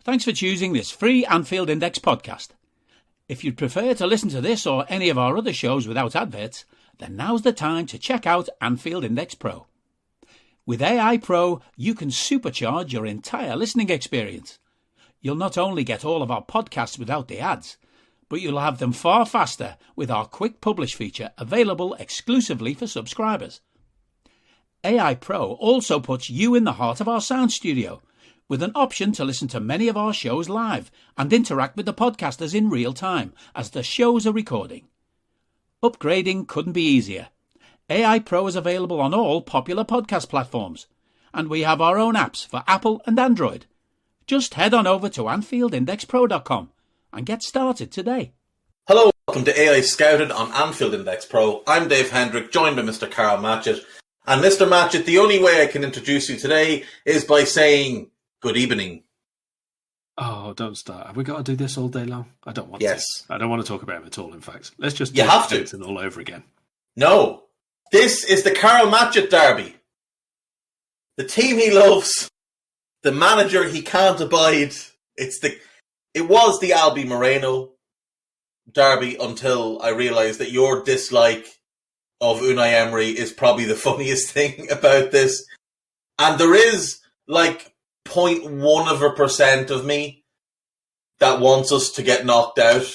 Thanks for choosing this free Anfield Index podcast. If you'd prefer to listen to this or any of our other shows without adverts, then now's the time to check out Anfield Index Pro. With AI Pro, you can supercharge your entire listening experience. You'll not only get all of our podcasts without the ads, but you'll have them far faster with our Quick Publish feature available exclusively for subscribers. AI Pro also puts you in the heart of our sound studio, with an option to listen to many of our shows live and interact with the podcasters in real time as the shows are recording. Upgrading couldn't be easier. AI Pro is available on all popular podcast platforms, and we have our own apps for Apple and Android. Just head on over to AnfieldIndexPro.com and get started today. Hello, welcome to AI Scouted on Anfield Index Pro. I'm Dave Hendrick, joined by Mr. Karl Matchett. And Mr. Matchett, the only way I can introduce you today is by saying good evening. Oh, don't start. Have we got to do this all day long? I don't want Yes. to. I don't want to talk about him at all, in fact. Let's just You have to. it all over again. No. This is the Karl Matchett derby. The team he loves. The manager he can't abide. It was the Albi Moreno derby until I realised that your dislike of Unai Emery is probably the funniest thing about this. And there is like 0.1% of me that wants us to get knocked out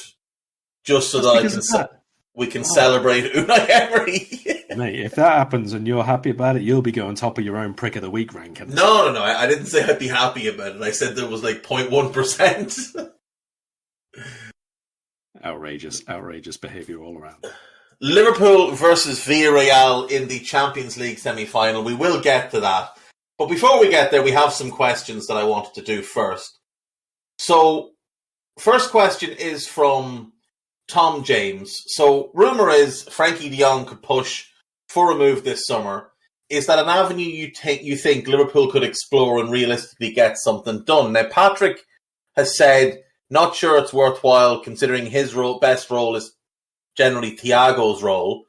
just so that we can celebrate Unai Emery. Mate, if that happens and you're happy about it, you'll be going top of your own prick of the week ranking. No. I didn't say I'd be happy about it. I said there was like 0.1%. Outrageous behaviour all around. Liverpool versus Villarreal in the Champions League semi-final. We will get to that. But before we get there, we have some questions that I wanted to do first. So, first question is from Tom James. So, rumour is Frankie de Jong could push for a move this summer. Is that an avenue you think Liverpool could explore and realistically get something done? Now, Patrick has said, not sure it's worthwhile considering his best role is generally Thiago's role,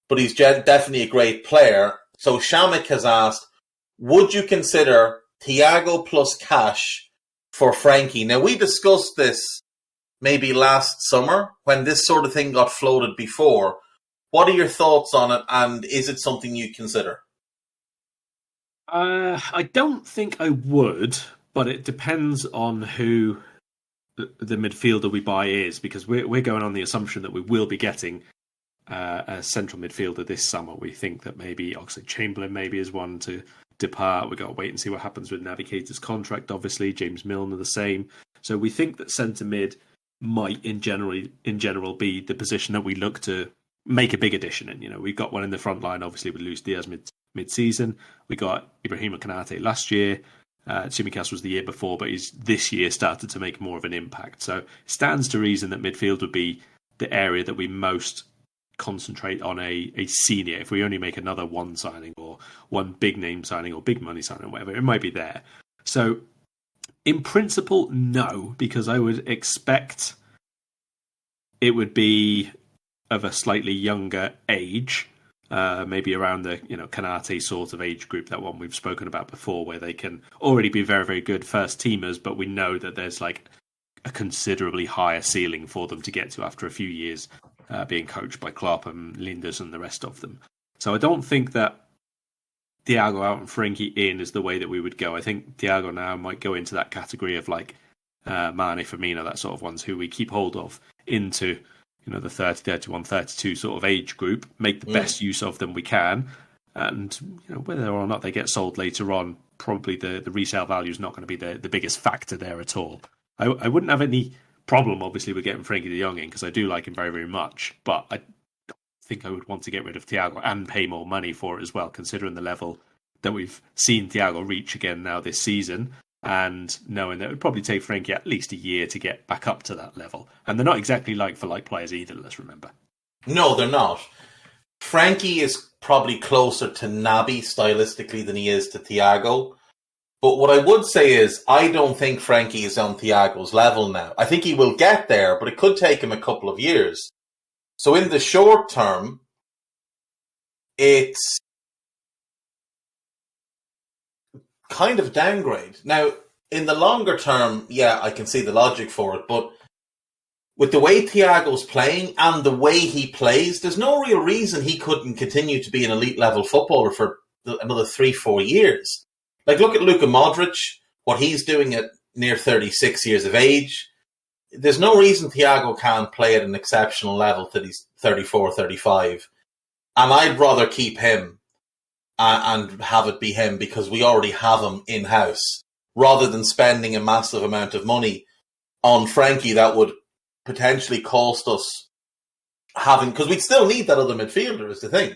but he's definitely a great player. So, Shamik has asked, would you consider Thiago plus cash for Frankie? Now, we discussed this maybe last summer when this sort of thing got floated before. What are your thoughts on it, and is it something you consider? I don't think I would, but it depends on who the midfielder we buy is, because we're going on the assumption that we will be getting a central midfielder this summer. We think that maybe Oxlade-Chamberlain maybe is one to depart. We've got to wait and see what happens with Navigator's contract, obviously. James Milner the same. So we think that centre mid might in general be the position that we look to make a big addition in. You know, we've got one in the front line, obviously, with Luis Diaz mid-season. We got Ibrahima Konate last year. Tsimikas was the year before, but he's this year started to make more of an impact. So it stands to reason that midfield would be the area that we most concentrate on a senior. If we only make another one signing or one big name signing or big money signing or whatever, it might be there. So in principle, no, because I would expect it would be of a slightly younger age, maybe around the Konate sort of age group, that one we've spoken about before, where they can already be very, very good first teamers, but we know that there's like a considerably higher ceiling for them to get to after a few years being coached by Klopp and Linders and the rest of them. So I don't think that Thiago out and Frankie in is the way that we would go. I think Thiago now might go into that category of like Mane, Firmino, that sort of ones who we keep hold of into the 30, 31, 32 sort of age group, make the best use of them we can, and whether or not they get sold later on, probably the resale value is not going to be the biggest factor there at all. I wouldn't have any problem, obviously, with getting Frankie de Jong in, because I do like him very, very much, but I don't think I would want to get rid of Thiago and pay more money for it as well, considering the level that we've seen Thiago reach again now this season, and knowing that it would probably take Frankie at least a year to get back up to that level. And they're not exactly like-for-like players either, let's remember. No, they're not. Frankie is probably closer to Naby stylistically than he is to Thiago. But what I would say is, I don't think Frankie is on Thiago's level now. I think he will get there, but it could take him a couple of years. So in the short term, it's kind of downgrade. Now, in the longer term, yeah, I can see the logic for it. But with the way Thiago's playing and the way he plays, there's no real reason he couldn't continue to be an elite level footballer for another 3-4 years. Like, look at Luka Modric, what he's doing at near 36 years of age. There's no reason Thiago can't play at an exceptional level till he's 34, 35. And I'd rather keep him and have it be him because we already have him in-house, rather than spending a massive amount of money on Frankie that would potentially cost us having, because we'd still need that other midfielder is the thing.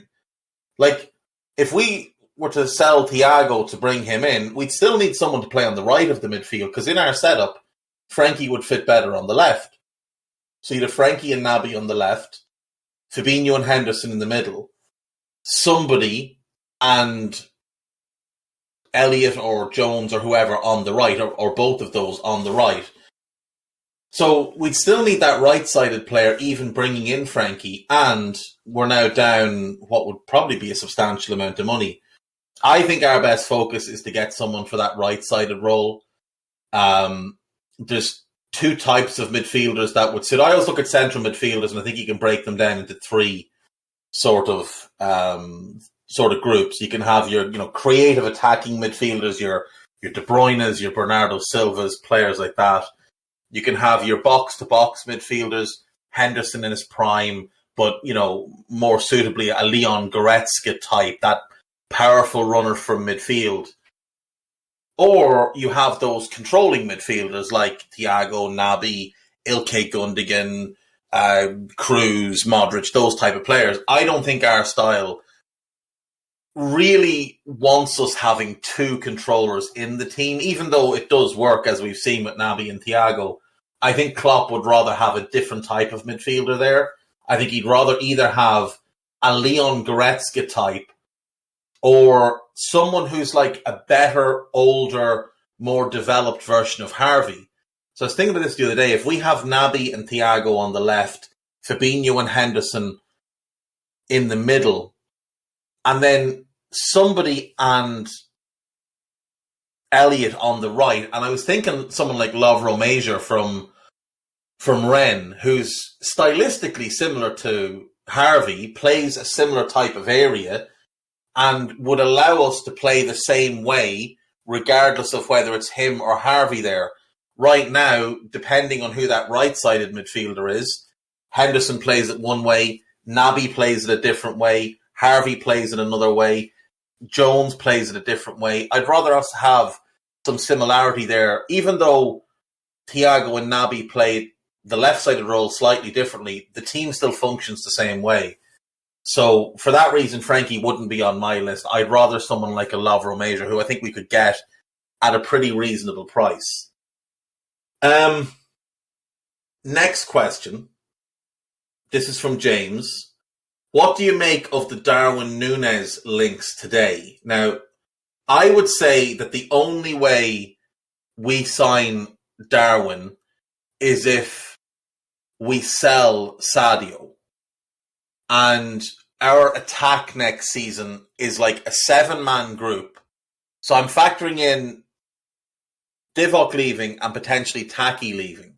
Like, if we were to sell Thiago to bring him in, we'd still need someone to play on the right of the midfield, because in our setup, Frankie would fit better on the left. So you'd have Frankie and Naby on the left, Fabinho and Henderson in the middle, somebody and Elliott or Jones or whoever on the right, or both of those on the right. So we'd still need that right-sided player, even bringing in Frankie, and we're now down what would probably be a substantial amount of money. I think our best focus is to get someone for that right-sided role. There's two types of midfielders that would suit. I always look at central midfielders, and I think you can break them down into three sort of groups. You can have your creative attacking midfielders, your De Bruyne's, your Bernardo Silva's, players like that. You can have your box-to-box midfielders, Henderson in his prime, but more suitably a Leon Goretzka type, that powerful runner from midfield. Or you have those controlling midfielders like Thiago, Naby, Ilkay Gundogan, Kroos, Modric, those type of players. I don't think our style really wants us having two controllers in the team, even though it does work, as we've seen with Naby and Thiago. I think Klopp would rather have a different type of midfielder there. I think he'd rather either have a Leon Goretzka type or someone who's like a better, older, more developed version of Harvey. So I was thinking about this the other day. If we have Naby and Thiago on the left, Fabinho and Henderson in the middle, and then somebody and Elliott on the right, and I was thinking someone like Lovro Major from Rennes, who's stylistically similar to Harvey, plays a similar type of area, and would allow us to play the same way, regardless of whether it's him or Harvey there. Right now, depending on who that right-sided midfielder is, Henderson plays it one way, Naby plays it a different way, Harvey plays it another way, Jones plays it a different way. I'd rather us have some similarity there, even though Thiago and Naby played the left-sided role slightly differently, the team still functions the same way. So for that reason, Frankie wouldn't be on my list. I'd rather someone like a Lovro Major, who I think we could get at a pretty reasonable price. Next question. This is from James. What do you make of the Darwin Núñez links today? Now, I would say that the only way we sign Darwin is if we sell Sadio. And our attack next season is like a 7-man group. So I'm factoring in Divock leaving and potentially Taki leaving.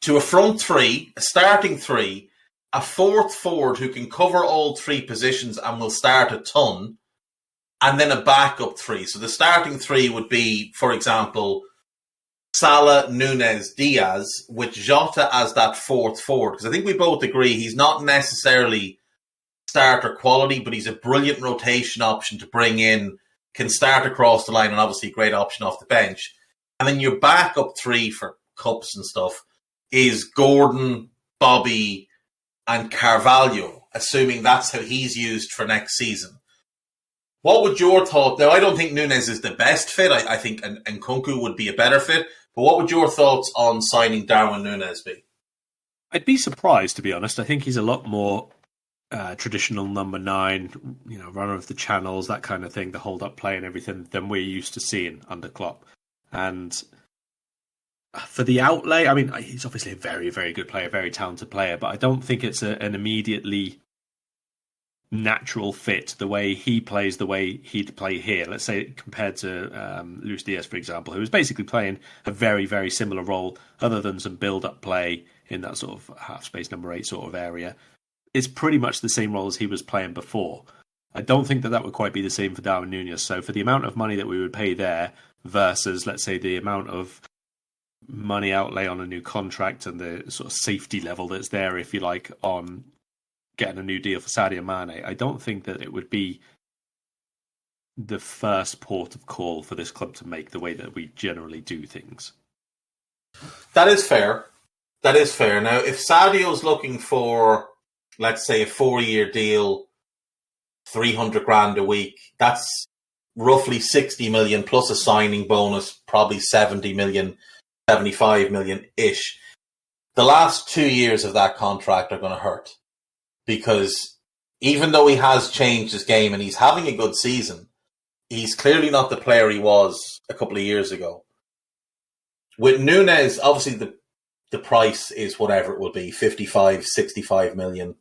To a front three, a starting three, a fourth forward who can cover all three positions and will start a ton, and then a backup three. So the starting three would be, for example, Salah, Núñez, Diaz, with Jota as that fourth forward. Because I think we both agree he's not necessarily starter quality, but he's a brilliant rotation option to bring in, can start across the line, and obviously a great option off the bench. And then your backup three for cups and stuff is Gordon, Bobby, and Carvalho, assuming that's how he's used for next season. What would your thought? Now, I don't think Núñez is the best fit. I think Nkunku would be a better fit. But what would your thoughts on signing Darwin Núñez be? I'd be surprised, to be honest. I think he's a lot more traditional number 9, runner of the channels, that kind of thing, the hold-up play and everything than we're used to seeing under Klopp. And for the outlay, I mean, he's obviously a very, very good player, very talented player, but I don't think it's an immediately natural fit, the way he plays, the way he'd play here. Let's say compared to Luis Diaz, for example, who was basically playing a very, very similar role, other than some build-up play in that sort of half-space number 8 sort of area. It's pretty much the same role as he was playing before. I don't think that would quite be the same for Darwin Núñez. So for the amount of money that we would pay there versus, let's say, the amount of money outlay on a new contract and the sort of safety level that's there, if you like, on getting a new deal for Sadio Mane, I don't think that it would be the first port of call for this club to make the way that we generally do things. That is fair. That is fair. Now, if Sadio's looking for, let's say, a 4-year deal, 300 grand a week, that's roughly 60 million plus a signing bonus, probably 70 million, 75 million-ish. The last 2 years of that contract are going to hurt, because even though he has changed his game and he's having a good season, he's clearly not the player he was a couple of years ago. With Núñez, obviously the price is whatever it will be, 55, 65 million.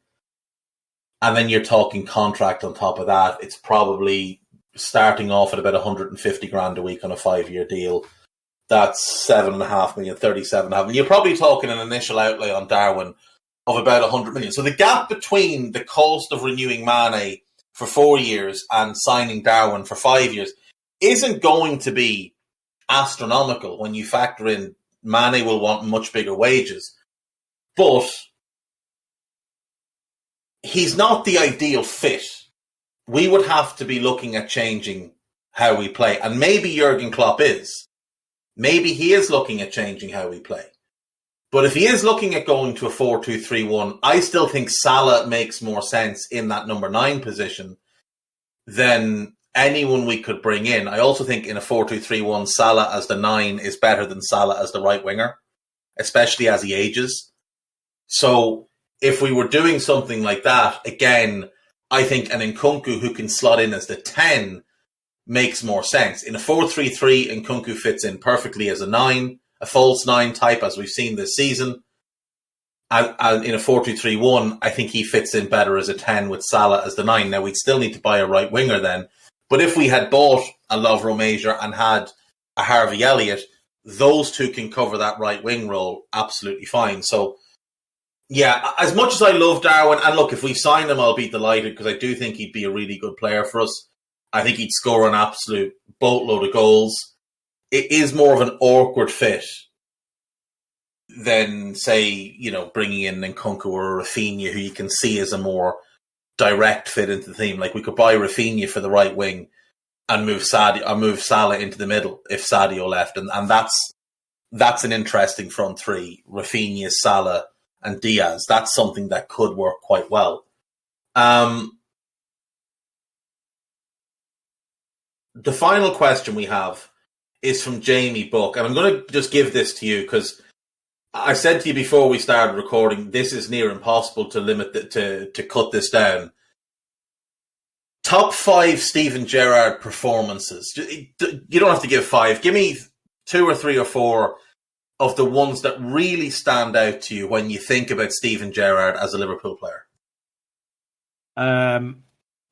And then you're talking contract on top of that. It's probably starting off at about 150 grand a week on a 5-year deal. That's 7.5 million, 37.5 million. You're probably talking an initial outlay on Darwin of about 100 million. So the gap between the cost of renewing Mane for 4 years and signing Darwin for 5 years isn't going to be astronomical when you factor in Mane will want much bigger wages. But he's not the ideal fit. We would have to be looking at changing how we play. And maybe Jurgen Klopp is. Maybe he is looking at changing how we play. But if he is looking at going to a 4-2-3-1, I still think Salah makes more sense in that number 9 position than anyone we could bring in. I also think in a 4-2-3-1, Salah as the 9 is better than Salah as the right winger, especially as he ages. So if we were doing something like that, again, I think an Nkunku who can slot in as the 10 makes more sense. In a 4-3-3, Nkunku fits in perfectly as a 9, a false 9 type, as we've seen this season. And in a 4-2-3-1, I think he fits in better as a 10 with Salah as the 9. Now, we'd still need to buy a right winger then. But if we had bought a Lovro Major and had a Harvey Elliott, those two can cover that right wing role absolutely fine. So, yeah, as much as I love Darwin, and look, if we sign him, I'll be delighted because I do think he'd be a really good player for us. I think he'd score an absolute boatload of goals. It is more of an awkward fit than, say, bringing in Nkunku or Rafinha, who you can see as a more direct fit into the team. Like, we could buy Rafinha for the right wing and move Salah into the middle if Sadio left, and that's an interesting front three: Rafinha, Salah, and Diaz. That's something that could work quite well. The final question we have is from Jamie Buck, and I'm going to just give this to you because I said to you before we started recording, this is near impossible to limit to cut this down. Top 5 Steven Gerrard performances. You don't have to give 5. Give me 2 or 3 or 4 of the ones that really stand out to you when you think about Steven Gerrard as a Liverpool player.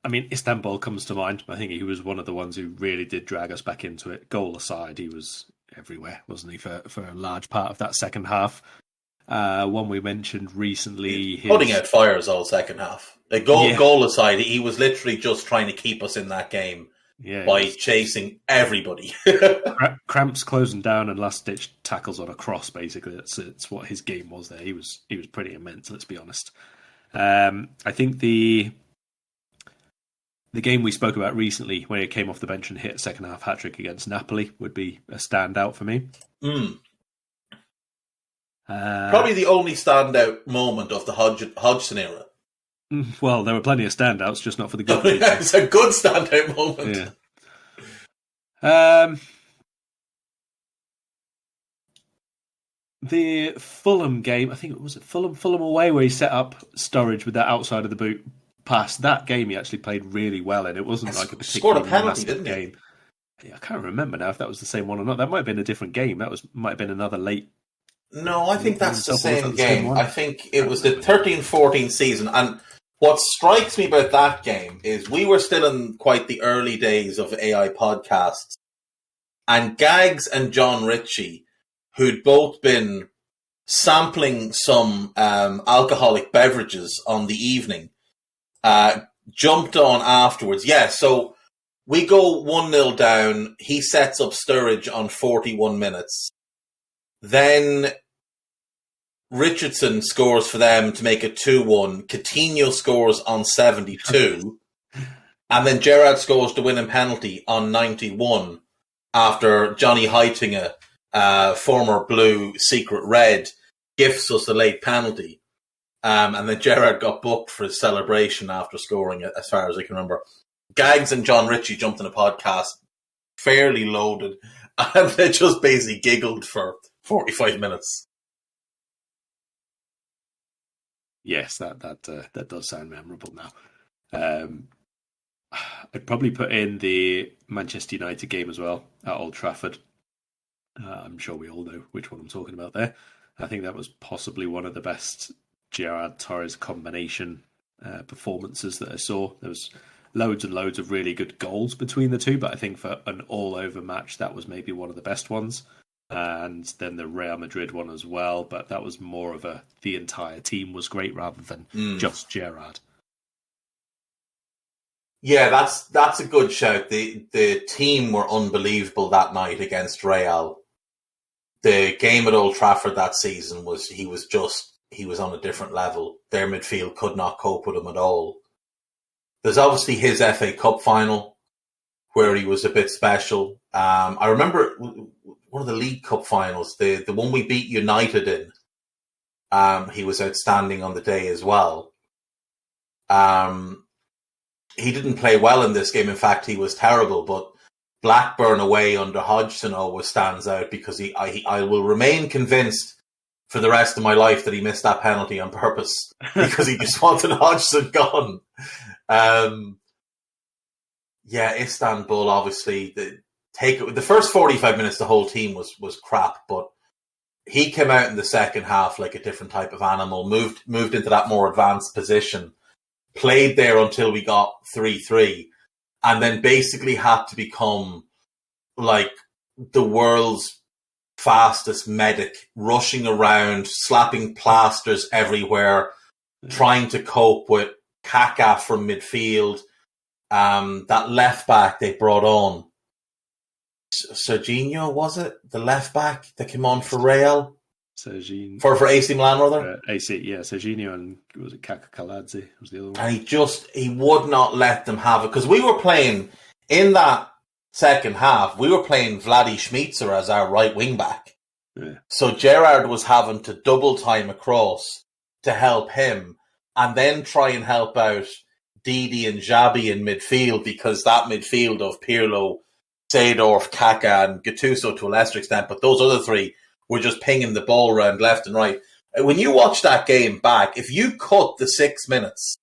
I mean, Istanbul comes to mind. I think he was one of the ones who really did drag us back into it. Goal aside, he was everywhere, wasn't he, for a large part of that second half. One we mentioned recently. Putting out fires all second half. Goal aside, he was literally just trying to keep us in that game by chasing everybody. Cramps closing down and last-ditch tackles on a cross, basically. That's what his game was there. He was pretty immense, let's be honest. I think the game we spoke about recently, when he came off the bench and hit a second-half hat-trick against Napoli, would be a standout for me. Probably the only standout moment of the Hodgson era. Well, there were plenty of standouts, just not for the good reason. It's a good standout moment. Yeah. The Fulham game, I think it was Fulham away, where he set up Sturridge with that outside of the boot pass. That game he actually played really well in. It wasn't like a particularly scored a penalty, didn't game. Yeah, I can't remember now if that was the same one or not. That might have been a different game. Might have been another late. No, I think that's the same game. I think it was the 13-14 season. And What strikes me about that game is we were still in quite the early days of AI podcasts, and Gags and John Ritchie, who'd both been sampling some alcoholic beverages on the evening, jumped on afterwards. Yeah, so we go 1-0 down. He sets up Sturridge on 41 minutes. Then Richardson scores for them to make it 2-1. Coutinho scores on 72. And then Gerrard scores the winning penalty on 91 after Johnny Heitinga, former Blue Secret Red, gifts us a late penalty. And then Gerrard got booked for his celebration after scoring it, as far as I can remember. Gags and John Ritchie jumped in a podcast, fairly loaded, and they just basically giggled for 45 minutes. Yes, that does sound memorable now. I'd probably put in the Manchester United game as well at Old Trafford. I'm sure we all know which one I'm talking about there. I think that was possibly one of the best Gerrard-Torres combination performances that I saw. There was loads and loads of really good goals between the two, but I think for an all-over match, that was maybe one of the best ones. And then the Real Madrid one as well, but that was more of the entire team was great rather than just Gerrard. Yeah, that's a good shout. The team were unbelievable that night against Real. The game at Old Trafford that season he was on a different level. Their midfield could not cope with him at all. There's obviously his FA Cup final where he was a bit special. I remember one of the League Cup finals, the one we beat United in. He was outstanding on the day as well. He didn't play well in this game. In fact, he was terrible. But Blackburn away under Hodgson always stands out because I will remain convinced for the rest of my life that he missed that penalty on purpose because he just wanted Hodgson gone. Istanbul obviously the first 45 minutes the whole team was crap, but he came out in the second half like a different type of animal, moved into that more advanced position, played there until we got 3-3, and then basically had to become like the world's fastest medic, rushing around, slapping plasters everywhere, trying to cope with Kaká from midfield. That left back they brought on, Serginho, was it? The left back that came on for Real? Serginho. For AC Milan, rather? AC, yeah, Serginho, and was it Kaká Kaladze was the other one? And he would not let them have it. Because we were playing, in that second half, we were playing Vladi Schmitzer as our right wing back. Yeah. So Gerrard was having to double time across to help him and then try and help out Didi and Xabi in midfield, because that midfield of Pirlo, Seedorf, Kaká and Gattuso to a lesser extent, but those other three were just pinging the ball around left and right. When you watch that game back, if you cut the 6 minutes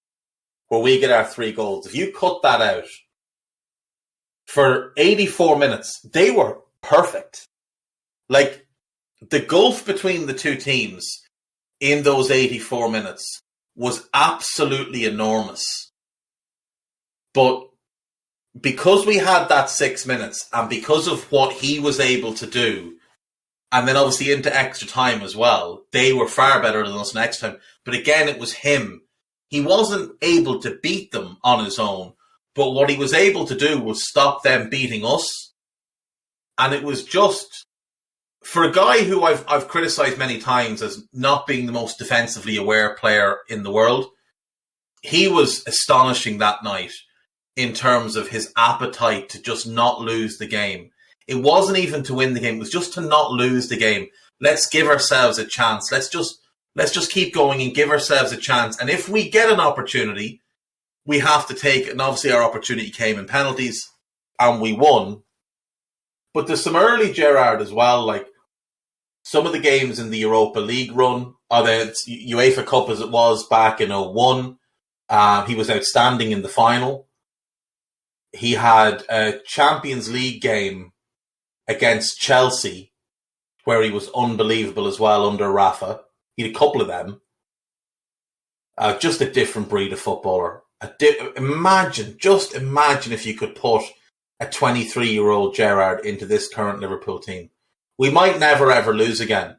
where we get our 3 goals, if you cut that out, for 84 minutes, they were perfect. Like, the gulf between the two teams in those 84 minutes was absolutely enormous. But because we had that 6 minutes and because of what he was able to do, and then obviously into extra time as well, they were far better than us in extra time. But again, it was him. He wasn't able to beat them on his own, but what he was able to do was stop them beating us. And it was just, for a guy who I've criticised many times as not being the most defensively aware player in the world, he was astonishing that night in terms of his appetite to just not lose the game. It wasn't even to win the game. It was just to not lose the game. Let's give ourselves a chance. Let's just keep going and give ourselves a chance. And if we get an opportunity, we have to take it. And obviously our opportunity came in penalties and we won. But there's some early Gerrard as well, like some of the games in the Europa League run, or the UEFA Cup as it was back in 2001. He was outstanding in the final. He had a Champions League game against Chelsea where he was unbelievable as well under Rafa. He had a couple of them. Just a different breed of footballer. Just imagine if you could put a 23-year-old Gerrard into this current Liverpool team. We might never ever lose again.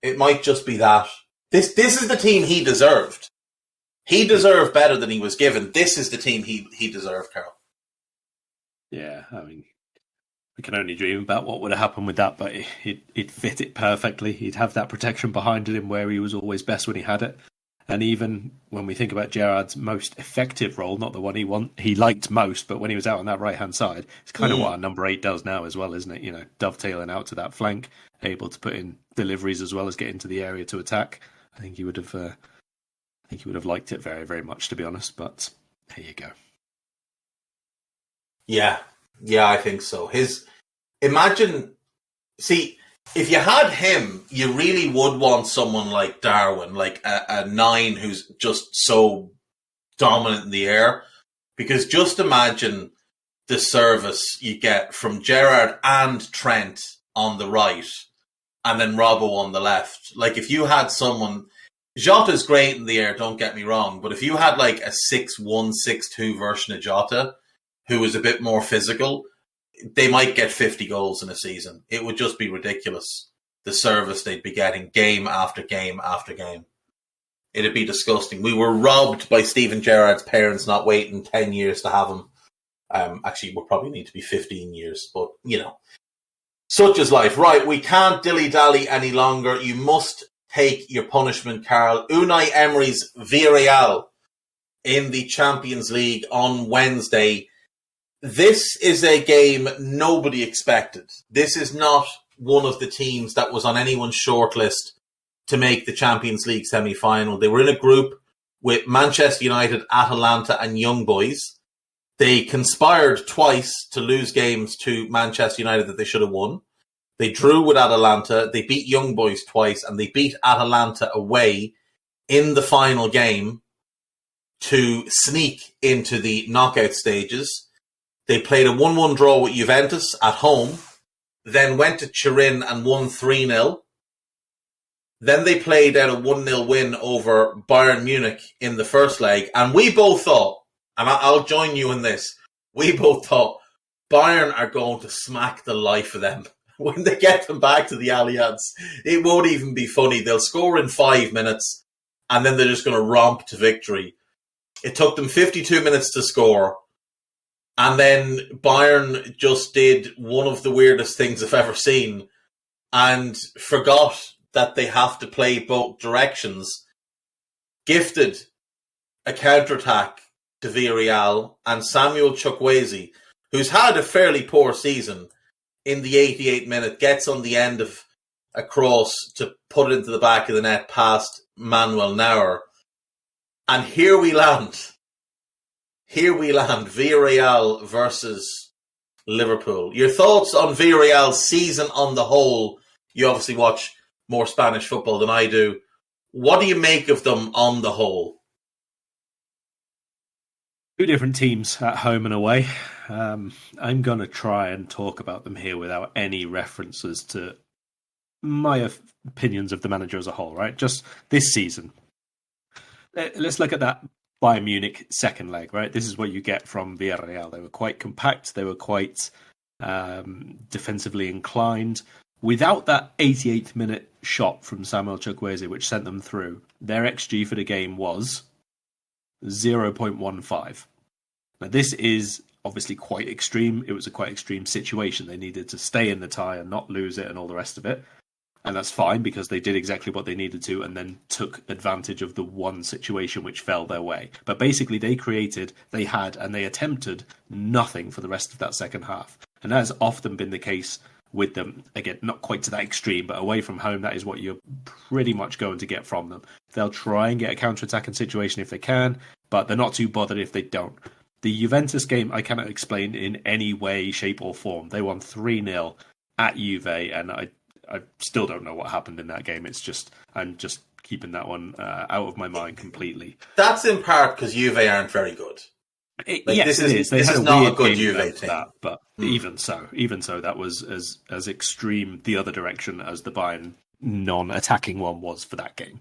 It might just be that. This is the team he deserved. He deserved better than he was given. This is the team he deserved, Karl. Yeah, I mean, we can only dream about what would have happened with that, but it fit it perfectly. He'd have that protection behind him where he was always best when he had it. And even when we think about Gerrard's most effective role, not the one he liked most, but when he was out on that right-hand side, it's kind of what our number 8 does now as well, isn't it? You know, dovetailing out to that flank, able to put in deliveries as well as get into the area to attack. I think he would have liked it very, very much, to be honest. But here you go. Yeah, I think so. If you had him, you really would want someone like Darwin, like a 9 who's just so dominant in the air. Because just imagine the service you get from Gerrard and Trent on the right, and then Robbo on the left. Like if you had someone, Jota's great in the air, don't get me wrong, but if you had like a 6'1", 6'2" version of Jota, who was a bit more physical, they might get 50 goals in a season. It would just be ridiculous, the service they'd be getting game after game after game. It'd be disgusting. We were robbed by Steven Gerrard's parents not waiting 10 years to have him. Actually, we'll probably need to be 15 years, but, you know, such is life. Right, we can't dilly-dally any longer. You must take your punishment, Karl. Unai Emery's Villarreal in the Champions League on Wednesday. This is a game nobody expected. This is not one of the teams that was on anyone's shortlist to make the Champions League semi-final. They were in a group with Manchester United, Atalanta and Young Boys. They conspired twice to lose games to Manchester United that they should have won. They drew with Atalanta, they beat Young Boys twice, and they beat Atalanta away in the final game to sneak into the knockout stages. They played a 1-1 draw with Juventus at home, then went to Turin and won 3-0. Then they played out a 1-0 win over Bayern Munich in the first leg. And we both thought, and I'll join you in this, we both thought Bayern are going to smack the life of them. When they get them back to the Allianz, it won't even be funny. They'll score in 5 minutes, and then they're just going to romp to victory. It took them 52 minutes to score. And then Bayern just did one of the weirdest things I've ever seen and forgot that they have to play both directions. Gifted a counterattack to Villarreal, and Samuel Chukwueze, who's had a fairly poor season, in the 88th minute gets on the end of a cross to put it into the back of the net past Manuel Neuer. And here we land. Villarreal versus Liverpool. Your thoughts on Villarreal's season on the whole? You obviously watch more Spanish football than I do. What do you make of them on the whole? Two different teams at home and away. I'm going to try and talk about them here without any references to my opinions of the manager as a whole, right? Just this season. Let's look at that Bayern Munich second leg, right? This is what you get from Villarreal. They were quite compact. They were quite defensively inclined. Without that 88th minute shot from Samuel Chukwueze, which sent them through, their XG for the game was 0.15. Now, this is obviously quite extreme. It was a quite extreme situation. They needed to stay in the tie and not lose it and all the rest of it. And that's fine because they did exactly what they needed to and then took advantage of the one situation which fell their way. But basically they attempted nothing for the rest of that second half. And that has often been the case with them. Again, not quite to that extreme, but away from home, that is what you're pretty much going to get from them. They'll try and get a counter-attacking situation if they can, but they're not too bothered if they don't. The Juventus game, I cannot explain in any way, shape or form. They won 3-0 at Juve, and I still don't know what happened in that game. I'm just keeping that one out of my mind completely. That's in part because Juve aren't very good. Yes, it is. This is not a good Juve team. But even so, that was as extreme the other direction as the Bayern non-attacking one was for that game.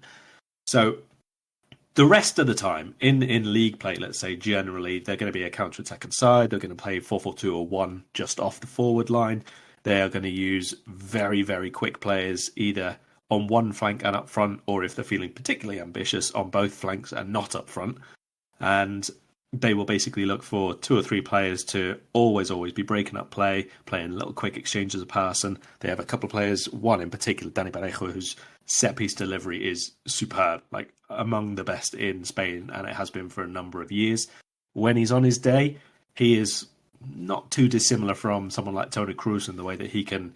So The rest of the time, in league play, let's say, generally, they're going to be a counter-attacking side. They're going to play 4-4-2 or 1 just off the forward line. They are going to use very, very quick players, either on one flank and up front, or if they're feeling particularly ambitious, on both flanks and not up front. And they will basically look for 2 or 3 players to always be breaking up play, playing little quick exchanges of pass. And they have a couple of players, one in particular, Dani Parejo, whose set-piece delivery is superb, like among the best in Spain, and it has been for a number of years. When he's on his day, he is not too dissimilar from someone like Toni Kroos in the way that he can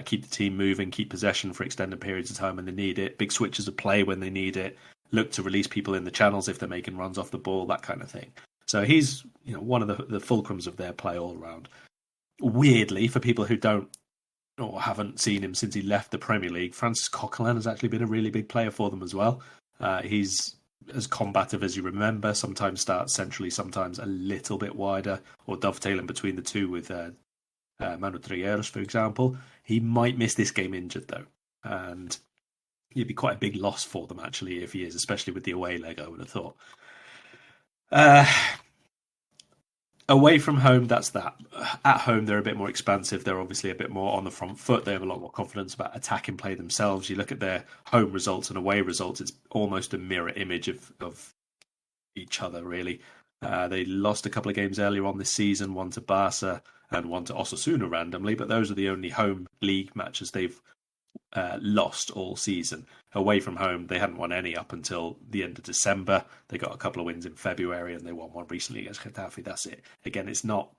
keep the team moving, keep possession for extended periods of time when they need it, big switches of play when they need it, look to release people in the channels if they're making runs off the ball, that kind of thing. So he's one of the fulcrums of their play all around. Weirdly, for people who don't or haven't seen him since he left the Premier League, Francis Coquelin has actually been a really big player for them as well. He's as combative as you remember, sometimes starts centrally, sometimes a little bit wider, or dovetailing between the two with Manu Trigueros, for example. He might miss this game injured, though, and it'd be quite a big loss for them, actually, if he is, especially with the away leg, I would have thought. Away from home, that's that. At home, they're a bit more expansive. They're obviously a bit more on the front foot. They have a lot more confidence about attacking play themselves. You look at their home results and away results, it's almost a mirror image of each other, really. They lost a couple of games earlier on this season, one to Barca and one to Osasuna randomly, but those are the only home league matches they've lost all season. Away from home, they hadn't won any up until the end of December. They got a couple of wins in February and they won one recently against Getafe. That's it. Again, it's not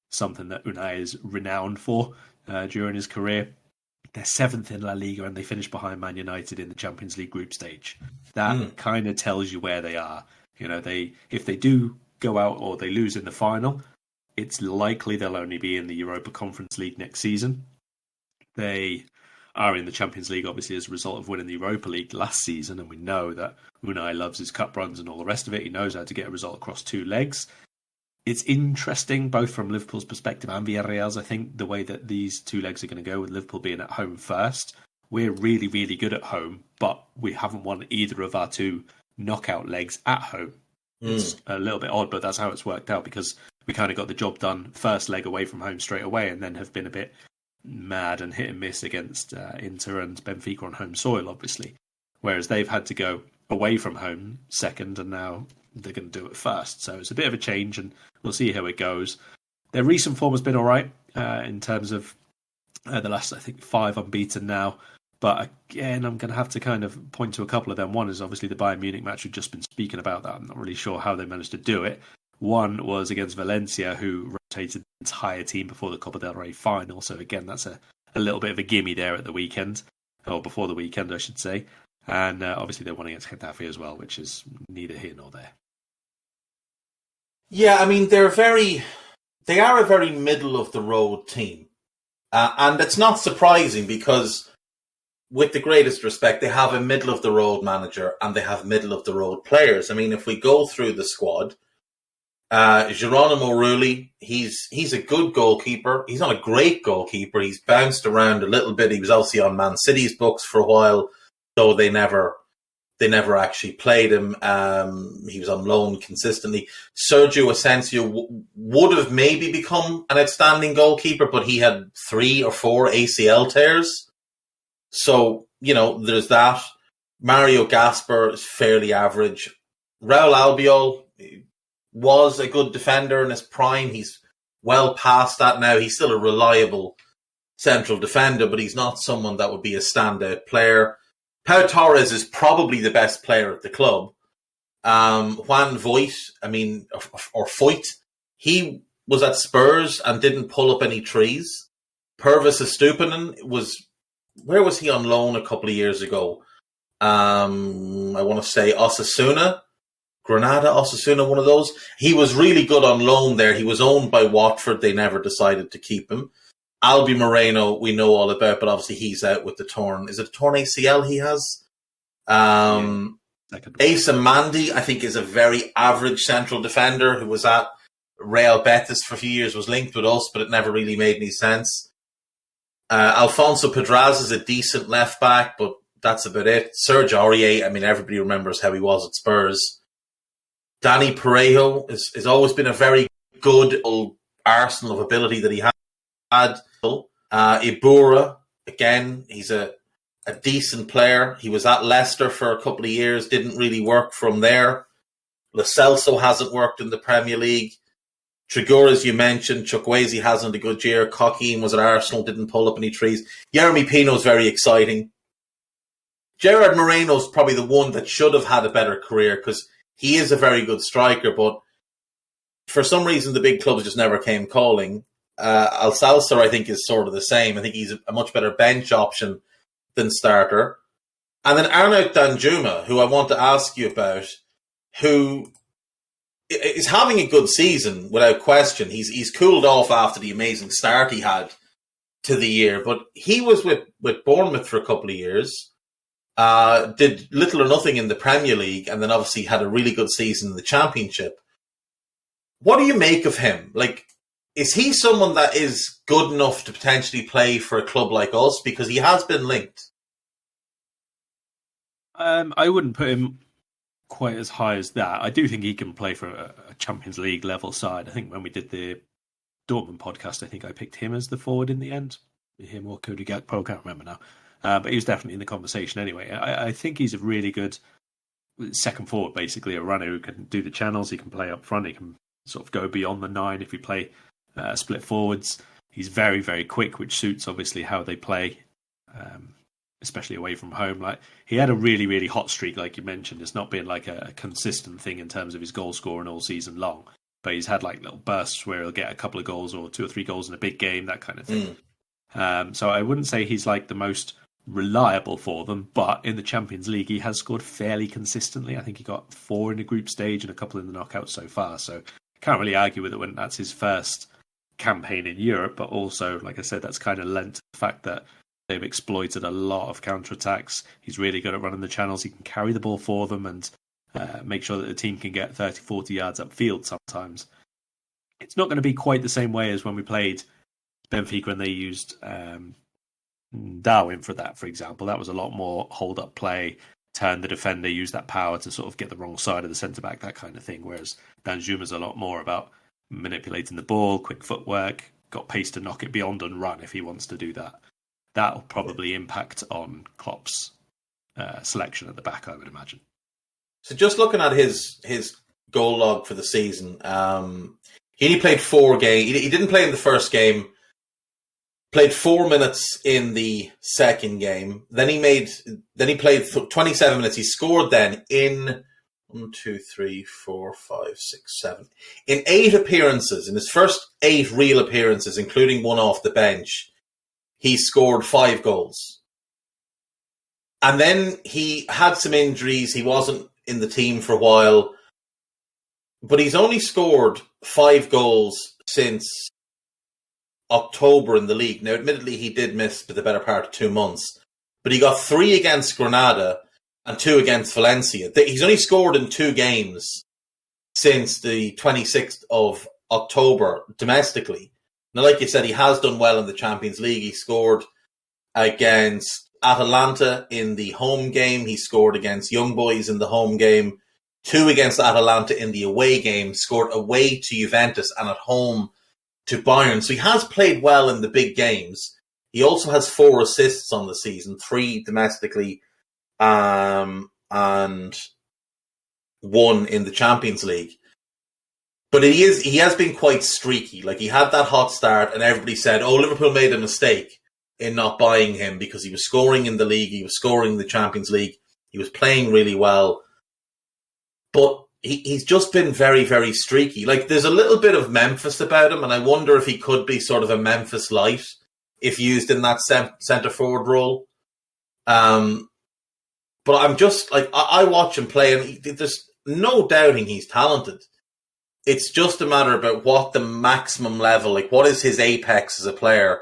something that Unai is renowned for during his career. They're 7th in La Liga and they finished behind Man United in the Champions League group stage. That kind of tells you where they are. If they do go out or they lose in the final, it's likely they'll only be in the Europa Conference League next season. They are in the Champions League, obviously, as a result of winning the Europa League last season, and we know that Unai loves his cup runs and all the rest of it. He knows how to get a result across 2 legs. It's interesting, both from Liverpool's perspective and Villarreal's, I think, the way that these 2 legs are going to go, with Liverpool being at home first. We're really, really good at home, but we haven't won either of our 2 knockout legs at home. It's a little bit odd, but that's how it's worked out, because we kind of got the job done first leg away from home straight away, and then have been a bit mad and hit and miss against Inter and Benfica on home soil, obviously. Whereas they've had to go away from home second, and now they're going to do it first. So it's a bit of a change, and we'll see how it goes. Their recent form has been all right in terms of the last, I think, 5 unbeaten now. But again, I'm going to have to kind of point to a couple of them. One is obviously the Bayern Munich match we've just been speaking about. That I'm not really sure how they managed to do it. One was against Valencia, who rotated the entire team before the Copa del Rey final. So again, that's a little bit of a gimme there at the weekend, or before the weekend, I should say. And obviously they won against Getafe as well, which is neither here nor there. Yeah, I mean, they are a very middle of the road team. And it's not surprising, because with the greatest respect, they have a middle of the road manager and they have middle of the road players. I mean, if we go through the squad, Geronimo Rulli, he's a good goalkeeper. He's not a great goalkeeper. He's bounced around a little bit. He was obviously on Man City's books for a while, though they never actually played him. He was on loan consistently. Sergio Asensio would have maybe become an outstanding goalkeeper, but he had 3 or 4 ACL tears. So, there's that. Mario Gasper is fairly average. Raul Albiol was a good defender in his prime. He's well past that now. He's still a reliable central defender, but he's not someone that would be a standout player. Pau Torres is probably the best player at the club. Juan Voigt, or Foyt, he was at Spurs and didn't pull up any trees. Pervis Estupinan where was he on loan a couple of years ago? I want to say Osasuna. Granada, Osasuna, one of those. He was really good on loan there. He was owned by Watford. They never decided to keep him. Albi Moreno, we know all about, but obviously he's out with the torn. Is it a torn ACL he has? Asa Mandi, I think, is a very average central defender who was at Real Betis for a few years, was linked with us, but it never really made any sense. Alfonso Pedraz is a decent left back, but that's about it. Serge Aurier, everybody remembers how he was at Spurs. Danny Parejo has always been a very good arsenal of ability that he had. Ibura, again, he's a decent player. He was at Leicester for a couple of years, didn't really work from there. Lo Celso hasn't worked in the Premier League. Trigura, as you mentioned, Chukwueze hasn't a good year. Coquelin was at Arsenal, didn't pull up any trees. Yeremy Pino's very exciting. Gerard Moreno's probably the one that should have had a better career because he is a very good striker, but for some reason the big clubs just never came calling. Alcalcer, I think, is sort of the same. I think he's a much better bench option than starter. And then Arnaut Danjuma, who I want to ask you about, who is having a good season without question. He's cooled off after the amazing start he had to the year, but he was with Bournemouth for a couple of years. Did little or nothing in the Premier League, and then obviously had a really good season in the Championship. What do you make of him? Like, is he someone that is good enough to potentially play for a club like us? Because he has been linked. I wouldn't put him quite as high as that. I do think he can play for a Champions League level side. I think when we did the Dortmund podcast, I think I picked him as the forward in the end. Him or Cody Gakpo, I can't remember now. But he was definitely in the conversation anyway. I think he's a really good second forward, basically, a runner who can do the channels. He can play up front. He can sort of go beyond the 9 if you play split forwards. He's very, very quick, which suits, obviously, how they play, especially away from home. Like, he had a really, really hot streak, like you mentioned. It's not been like a consistent thing in terms of his goal scoring all season long. But he's had like little bursts where he'll get a couple of goals or 2 or 3 goals in a big game, that kind of thing. So I wouldn't say he's like the most reliable for them, but in the Champions League he has scored fairly consistently. I think he got 4 in the group stage and a couple in the knockouts so far, so can't really argue with it when that's his first campaign in Europe. But also, like I said, that's kind of lent to the fact that they've exploited a lot of counter-attacks. He's really good at running the channels. He can carry the ball for them and make sure that the team can get 30-40 yards upfield sometimes. It's not going to be quite the same way as when we played Benfica and they used Darwin for that, for example. That was a lot more hold-up play, turn the defender, use that power to sort of get the wrong side of the centre-back, that kind of thing. Whereas Danjuma's a lot more about manipulating the ball, quick footwork, got pace to knock it beyond and run if he wants to do that. That'll probably impact on Klopp's selection at the back, I would imagine. So just looking at his goal log for the season, he only played 4 games. He didn't play in the first game. Played 4 minutes in the second game. Then he played 27 minutes. He scored then in 1, 2, 3, 4, 5, 6, 7. In 8 appearances, in his first 8 real appearances, including one off the bench, he scored 5 goals. And then he had some injuries. He wasn't in the team for a while. But he's only scored 5 goals since October in the league. Now, admittedly, he did miss for the better part of 2 months, but he got 3 against Granada and 2 against Valencia. He's only scored in 2 games since the 26th of October domestically. Now, like you said, he has done well in the Champions League. He scored against Atalanta in the home game. He scored against Young Boys in the home game. 2 against Atalanta in the away game. Scored away to Juventus and at home to Bayern. So he has played well in the big games. He also has 4 assists on the season, 3 domestically and 1 in the Champions League. But he has been quite streaky. Like, he had that hot start and everybody said, oh, Liverpool made a mistake in not buying him because he was scoring in the league, he was scoring in the Champions League, he was playing really well. But he's just been very, very streaky. Like, there's a little bit of Memphis about him, and I wonder if he could be sort of a Memphis light if used in that centre-forward role. But I'm just, like, I watch him play, and there's no doubting he's talented. It's just a matter about what the maximum level, like, what is his apex as a player?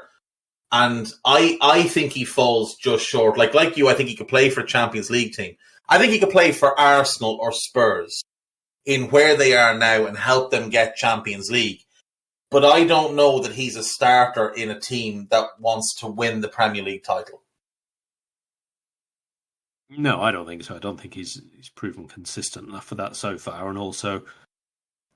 And I think he falls just short. Like you, I think he could play for a Champions League team. I think he could play for Arsenal or Spurs in where they are now and help them get Champions League. But I don't know that he's a starter in a team that wants to win the Premier League title. No, I don't think so. I don't think he's proven consistent enough for that so far. And also,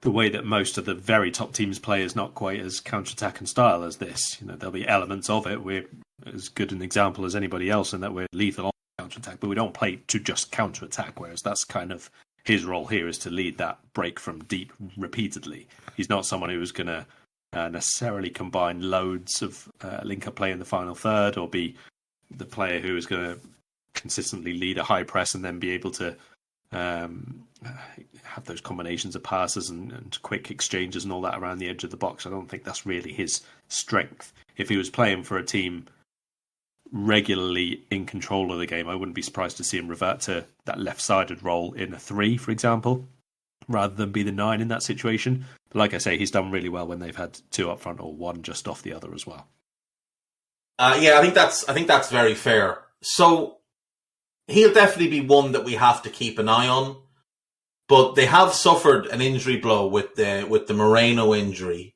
the way that most of the very top teams play is not quite as counter-attacking style as this. There'll be elements of it. We're as good an example as anybody else in that we're lethal on counter-attack, but we don't play to just counter-attack, whereas that's kind of his role here, is to lead that break from deep repeatedly. He's not someone who is going to necessarily combine loads of link-up play in the final third, or be the player who is going to consistently lead a high press and then be able to have those combinations of passes and quick exchanges and all that around the edge of the box. I don't think that's really his strength. If he was playing for a team regularly in control of the game, I wouldn't be surprised to see him revert to that left-sided role in a 3, for example, rather than be the 9 in that situation. But like I say, he's done really well when they've had 2 up front or 1 just off the other as well. Yeah, I think that's very fair. So he'll definitely be one that we have to keep an eye on. But they have suffered an injury blow with the Moreno injury.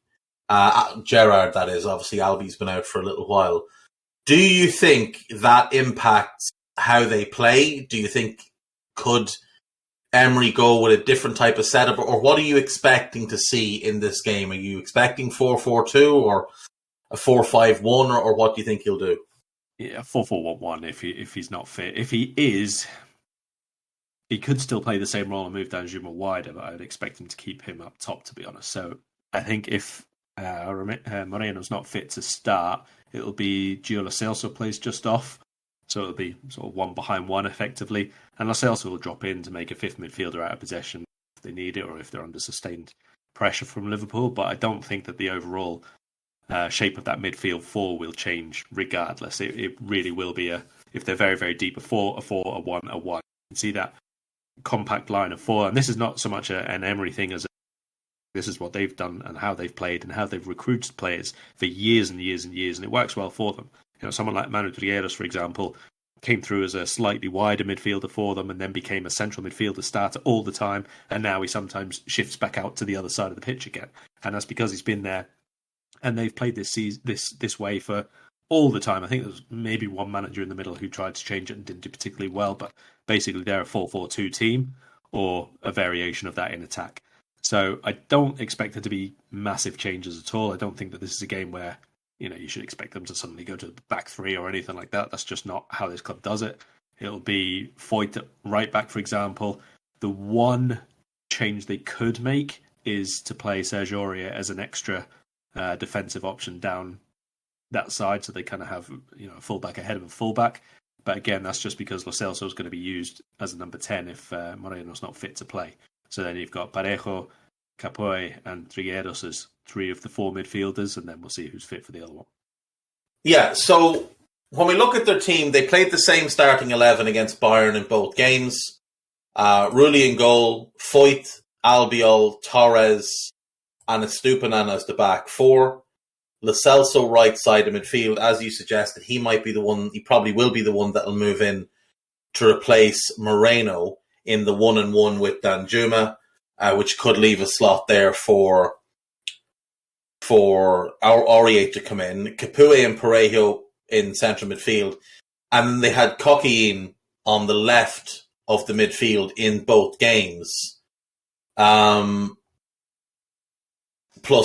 Gerrard, that is. Obviously, Albi's been out for a little while. Do you think that impacts how they play? Do you think could Emery go with a different type of setup? Or what are you expecting to see in this game? Are you expecting 4-4-2 or a 4-5-1? Or what do you think he'll do? Yeah, 4-4-1-1 if he's not fit. If he is, he could still play the same role and move Danjuma wider, but I would expect him to keep him up top, to be honest. So I think if Moreno's not fit to start, it'll be Gio Lo Celso plays just off. So it'll be sort of 1 behind 1 effectively. And Lo Celso will drop in to make a 5th midfielder out of possession if they need it or if they're under sustained pressure from Liverpool. But I don't think that the overall shape of that midfield 4 will change regardless. It really will be if they're very, very deep, a 4, a 4, a 1, a 1. You can see that compact line of 4. And this is not so much an Emery thing as this is what they've done and how they've played and how they've recruited players for years and years and years, and it works well for them. Someone like Manu Trigueros, for example, came through as a slightly wider midfielder for them and then became a central midfielder starter all the time, and now he sometimes shifts back out to the other side of the pitch again. And that's because he's been there, and they've played this way for all the time. I think there was maybe one manager in the middle who tried to change it and didn't do particularly well, but basically they're a 4-4-2 team or a variation of that in attack. So I don't expect there to be massive changes at all. I don't think that this is a game where you should expect them to suddenly go to the back 3 or anything like that. That's just not how this club does it. It'll be Foyt at right back, for example. The one change they could make is to play Serge Aurier as an extra defensive option down that side, so they kind of have a fullback ahead of a fullback. But again, that's just because Lo Celso is going to be used as a number 10 if Moreno's not fit to play. So then you've got Parejo, Capoe and Trigueros as 3 of the 4 midfielders, and then we'll see who's fit for the other one. Yeah, so when we look at their team, they played the same starting 11 against Bayern in both games. Rulli in goal, Foyt, Albiol, Torres, and Estupiñán as the back 4. Lo Celso right side of midfield, as you suggested, he probably will be the one that will move in to replace Moreno in the 1-on-1 with Danjuma, which could leave a slot there for Aurier to come in. Capoue and Parejo in central midfield. And they had Coquelin on the left of the midfield in both games. Plus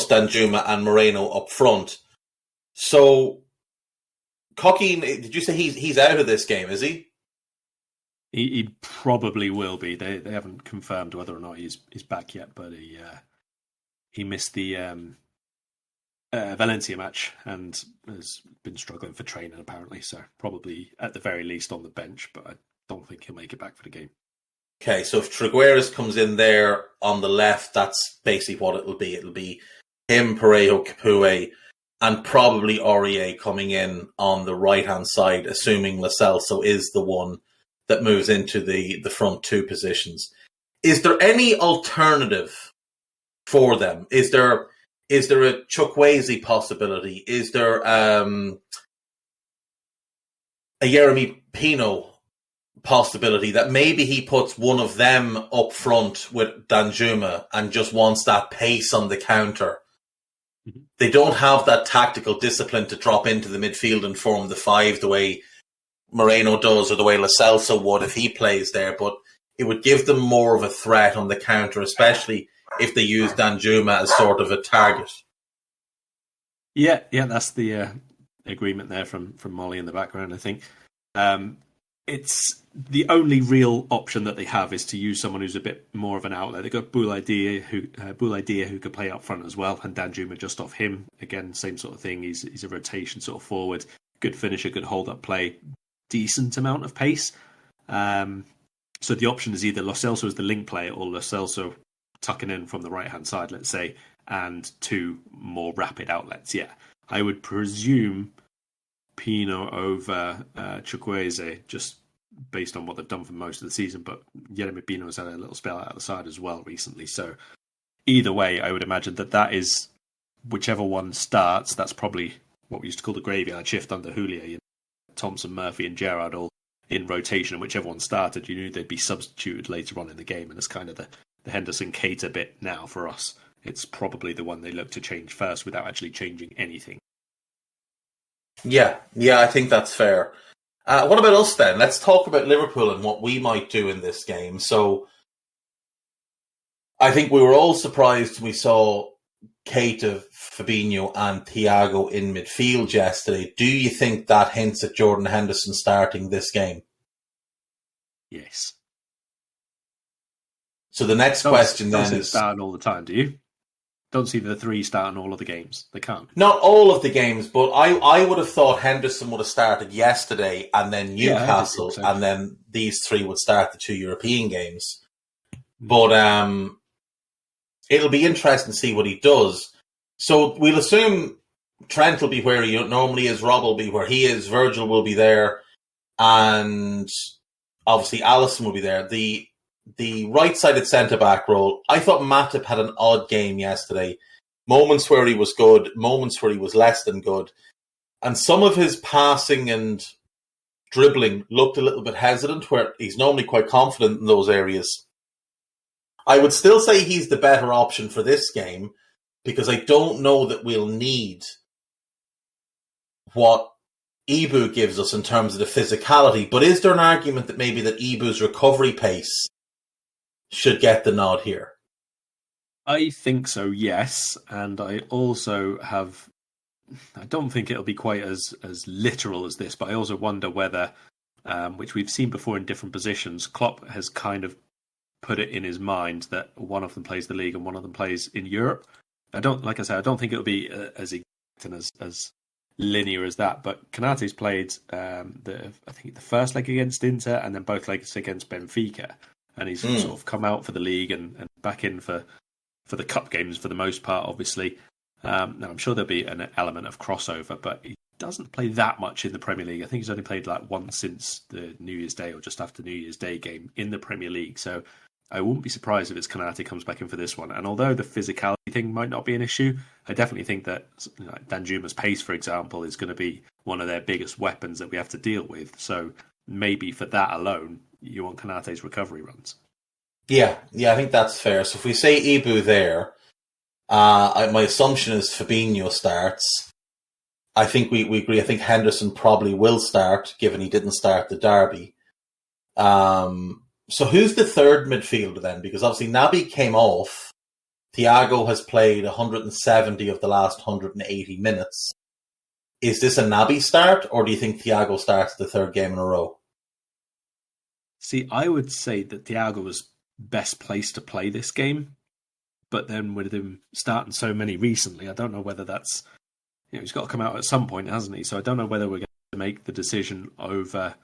Danjuma and Moreno up front. So Coquelin, did you say he's out of this game, is he? He probably will be. They haven't confirmed whether or not he's back yet, but he missed the Valencia match and has been struggling for training apparently. So probably at the very least on the bench, but I don't think he'll make it back for the game. Okay, so if Trigueros comes in there on the left, that's basically what it'll be. It'll be him, Parejo, Capoue, and probably Aurier coming in on the right-hand side, assuming Lo Celso is the one that moves into the front 2 positions. Is there any alternative for them? Is there a Chukwueze possibility? Is there a Yeremy Pino possibility that maybe he puts one of them up front with Danjuma and just wants that pace on the counter? Mm-hmm. They don't have that tactical discipline to drop into the midfield and form the 5 the way Moreno does or the way Lo Celso would if he plays there, but it would give them more of a threat on the counter, especially if they use Danjuma as sort of a target. Yeah, that's the agreement there from Molly in the background, I think. It's the only real option that they have is to use someone who's a bit more of an outlet. They've got Boulaye who could play up front as well, and Danjuma just off him. Again, same sort of thing. He's a rotation sort of forward, good finisher, good hold-up play, decent amount of pace. So the option is either Lo Celso as the link player or Lo Celso tucking in from the right-hand side, let's say, and two more rapid outlets. Yeah, I would presume Pino over Chukwueze, just based on what they've done for most of the season, but Yeremy Pino has had a little spell out of the side as well recently. So either way, I would imagine that is whichever one starts, that's probably what we used to call the graveyard shift under Houllier. You know, Thompson, Murphy and Gerrard all in rotation, and whichever one started, you knew they'd be substituted later on in the game, and it's kind of the Henderson-Keita bit now for us. It's probably the one they look to change first without actually changing anything. Yeah, I think that's fair. What about us then? Let's talk about Liverpool and what we might do in this game. So I think we were all surprised when we saw Keita, Fabinho and Thiago in midfield yesterday. Do you think that hints at Jordan Henderson starting this game? Yes. So the next question then is... starting all the time, do you? Don't see the three starting all of the games. They can't. Not all of the games, but I would have thought Henderson would have started yesterday and then Newcastle, and then these three would start the two European games. But it'll be interesting to see what he does. So we'll assume Trent will be where he normally is, Rob will be where he is, Virgil will be there, and obviously Alisson will be there. The right-sided centre-back role, I thought Matip had an odd game yesterday. Moments where he was good, moments where he was less than good. And some of his passing and dribbling looked a little bit hesitant, where he's normally quite confident in those areas. I would still say he's the better option for this game, because I don't know that we'll need what Ibu gives us in terms of the physicality. But is there an argument that maybe that Ibu's recovery pace should get the nod here? I think so, yes. And I also have... I don't think it'll be quite as literal as this, but I also wonder whether, which we've seen before in different positions, Klopp has kind of put it in his mind that one of them plays the league and one of them plays in Europe. I don't think it'll be as exact and as linear as that, but Konaté's played I think the first leg against Inter and then both legs against Benfica. And he's sort of come out for the league and back in for the cup games for the most part, obviously. Now, I'm sure there'll be an element of crossover, but he doesn't play that much in the Premier League. I think he's only played like once since the New Year's Day or just after New Year's Day game in the Premier League. So I wouldn't be surprised if it's Konaté comes back in for this one. And although the physicality thing might not be an issue, I definitely think that Danjuma's pace, for example, is going to be one of their biggest weapons that we have to deal with. So maybe for that alone, you want Konaté's recovery runs. Yeah, I think that's fair. So if we say Ibu there, my assumption is Fabinho starts. I think we agree. I think Henderson probably will start, given he didn't start the derby. So who's the third midfielder then? Because obviously Naby came off. Thiago has played 170 of the last 180 minutes. Is this a Naby start, or do you think Thiago starts the third game in a row? See, I would say that Thiago was best placed to play this game, but then with him starting so many recently, I don't know whether that's... he's got to come out at some point, hasn't he? So I don't know whether we're going to make the decision over